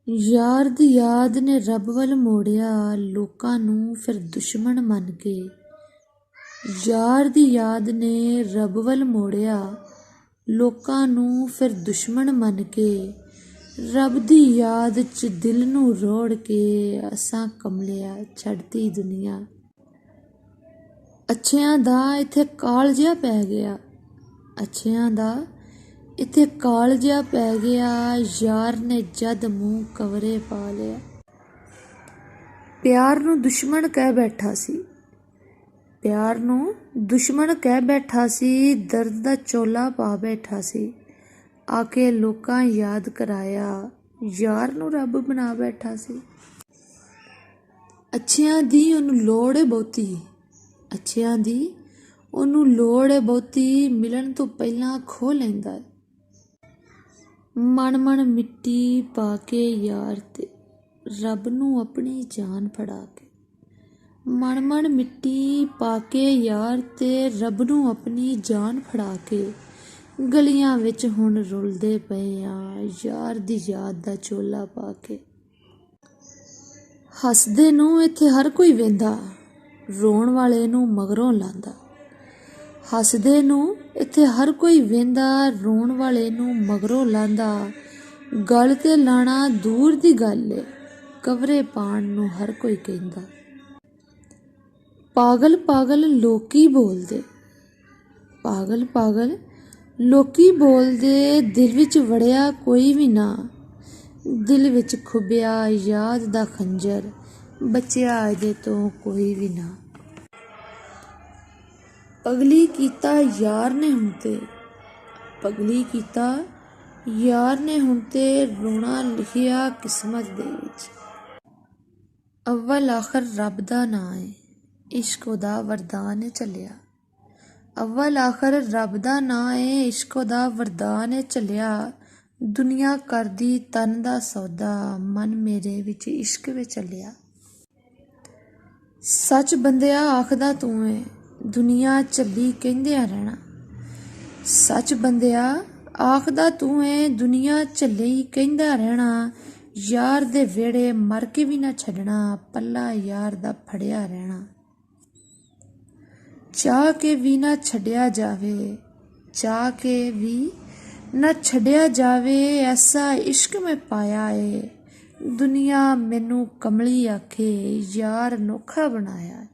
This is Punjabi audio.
ਯਾਰ ਦੀ ਯਾਦ ਨੇ ਰੱਬ ਵੱਲ ਮੋੜਿਆ ਲੋਕਾਂ ਨੂੰ ਫਿਰ ਦੁਸ਼ਮਣ ਮੰਨ ਕੇ। ਯਾਰ ਦੀ ਯਾਦ ਨੇ ਰੱਬ ਵੱਲ ਮੋੜਿਆ ਲੋਕਾਂ ਨੂੰ ਫਿਰ ਦੁਸ਼ਮਣ ਮੰਨ ਕੇ। ਰੱਬ ਦੀ ਯਾਦ 'ਚ ਦਿਲ ਨੂੰ ਰੋੜ ਕੇ ਅਸਾਂ ਕਮਲਿਆ ਛੱਡਤੀ ਦੁਨੀਆ। ਅੱਛਿਆਂ ਦਾ ਇੱਥੇ ਕਾਲ ਜਿਹਾ ਪੈ ਗਿਆ, ਅੱਛਿਆਂ ਦਾ ਇੱਥੇ ਕਾਲ ਜਿਹਾ ਪੈ ਗਿਆ। ਯਾਰ ਨੇ ਜਦ ਮੂੰਹ ਕਵਰੇ ਪਾ ਲਿਆ। ਪਿਆਰ ਨੂੰ ਦੁਸ਼ਮਣ ਕਹਿ ਬੈਠਾ ਸੀ, ਪਿਆਰ ਨੂੰ ਦੁਸ਼ਮਣ ਕਹਿ ਬੈਠਾ ਸੀ। ਦਰਦ ਦਾ ਚੋਲਾ ਪਾ ਬੈਠਾ ਸੀ। ਆ ਕੇ ਲੋਕਾਂ ਯਾਦ ਕਰਾਇਆ ਯਾਰ ਨੂੰ ਰੱਬ ਬਣਾ ਬੈਠਾ ਸੀ। ਅੱਛਿਆਂ ਦੀ ਉਹਨੂੰ ਲੋੜ ਏ ਬਹੁਤੀ, ਅੱਛਿਆਂ ਦੀ ਉਹਨੂੰ ਲੋੜ ਏ ਬਹੁਤੀ। ਮਿਲਣ ਤੋਂ ਪਹਿਲਾਂ ਖੋਹ ਲੈਂਦਾ ਏ। ਮਣ ਮਣ ਮਿੱਟੀ ਪਾ ਕੇ ਯਾਰ ਤੇ ਰੱਬ ਨੂੰ ਆਪਣੀ ਜਾਨ ਫੜਾ ਕੇ। ਮਣ ਮਣ ਮਿੱਟੀ ਪਾ ਕੇ ਯਾਰ ਤੇ ਰੱਬ ਨੂੰ ਆਪਣੀ ਜਾਨ ਫੜਾ ਕੇ। ਗਲੀਆਂ ਵਿੱਚ ਹੁਣ ਰੁਲਦੇ ਪਏ ਆ ਯਾਰ ਦੀ ਯਾਦ ਦਾ ਚੋਲਾ ਪਾ ਕੇ। ਹੱਸਦੇ ਨੂੰ ਇੱਥੇ ਹਰ ਕੋਈ ਵੇਂਦਾ, ਰੋਣ ਵਾਲੇ ਨੂੰ ਮਗਰੋਂ ਲਾਂਦਾ। ਹੱਸਦੇ ਨੂੰ ਇੱਥੇ ਹਰ ਕੋਈ ਵੇਂਦਾ, ਰੋਣ ਵਾਲੇ ਨੂੰ ਮਗਰੋਂ ਲਾਂਦਾ। ਗਲ ਤੇ ਲਾਣਾ ਦੂਰ ਦੀ ਗੱਲ ਏ, ਕਵਰੇ ਪਾਣ ਨੂੰ ਹਰ ਕੋਈ ਕਹਿੰਦਾ। ਪਾਗਲ ਪਾਗਲ ਲੋਕੀ ਬੋਲਦੇ, ਪਾਗਲ ਪਾਗਲ ਲੋਕੀ ਬੋਲਦੇ। ਦਿਲ ਵਿੱਚ ਵੜਿਆ ਕੋਈ ਵੀ ਨਾ, ਦਿਲ ਵਿੱਚ ਖੁੱਭਿਆ ਯਾਦ ਦਾ ਖੰਜਰ। ਬਚਿਆ ਇਹਦੇ ਤੋਂ ਕੋਈ ਵੀ ਨਾ। ਪਗਲੀ ਕੀਤਾ ਯਾਰ ਨੇ ਹੁਣ ਤੇ, ਪਗਲੀ ਕੀਤਾ ਯਾਰ ਨੇ ਹੁਣ ਤੇ। ਰੋਣਾ ਲਿਖਿਆ ਕਿਸਮਤ ਦੇ ਵਿੱਚ। ਅੱਵਲ ਆਖਰ ਰੱਬ ਦਾ ਨਾਂ ਏ, ਇਸ਼ਕ ਉਹਦਾ ਵਰਦਾਨ ਏ ਚੱਲਿਆ। ਅੱਵਲ ਆਖਰ ਰੱਬ ਦਾ ਨਾਂ ਏ, ਇਸ਼ਕ ਉਹਦਾ ਵਰਦਾਨ ਏ ਚੱਲਿਆ। ਦੁਨੀਆ ਕਰਦੀ ਤਨ ਦਾ ਸੌਦਾ, ਮਨ ਮੇਰੇ ਵਿੱਚ ਇਸ਼ਕ ਵੇ ਚੱਲਿਆ। ਸੱਚ ਬੰਦਿਆ ਆਖਦਾ ਤੂੰ ਏ, ਦੁਨੀਆ ਝੱਲੀ ਕਹਿੰਦਿਆਂ ਰਹਿਣਾ। ਸੱਚ ਬੰਦਿਆ ਆਖਦਾ ਤੂੰ ਏ, ਦੁਨੀਆ ਝੱਲੀ ਕਹਿੰਦਾ ਰਹਿਣਾ। ਯਾਰ ਦੇ ਵਿਹੜੇ ਮਰ ਕੇ ਵੀ ਨਾ ਛੱਡਣਾ, ਪੱਲਾ ਯਾਰ ਦਾ ਫੜਿਆ ਰਹਿਣਾ। ਚਾਹ ਕੇ ਵੀ ਨਾ ਛੱਡਿਆ ਜਾਵੇ, ਚਾਹ ਕੇ ਵੀ ਨਾ ਛੱਡਿਆ ਜਾਵੇ। ਐਸਾ ਇਸ਼ਕ ਮੈਂ ਪਾਇਆ ਏ, ਦੁਨੀਆ ਮੈਨੂੰ ਕਮਲੀ ਆਖੇ। ਯਾਰ ਅਨੋਖਾ ਬਣਾਇਆ।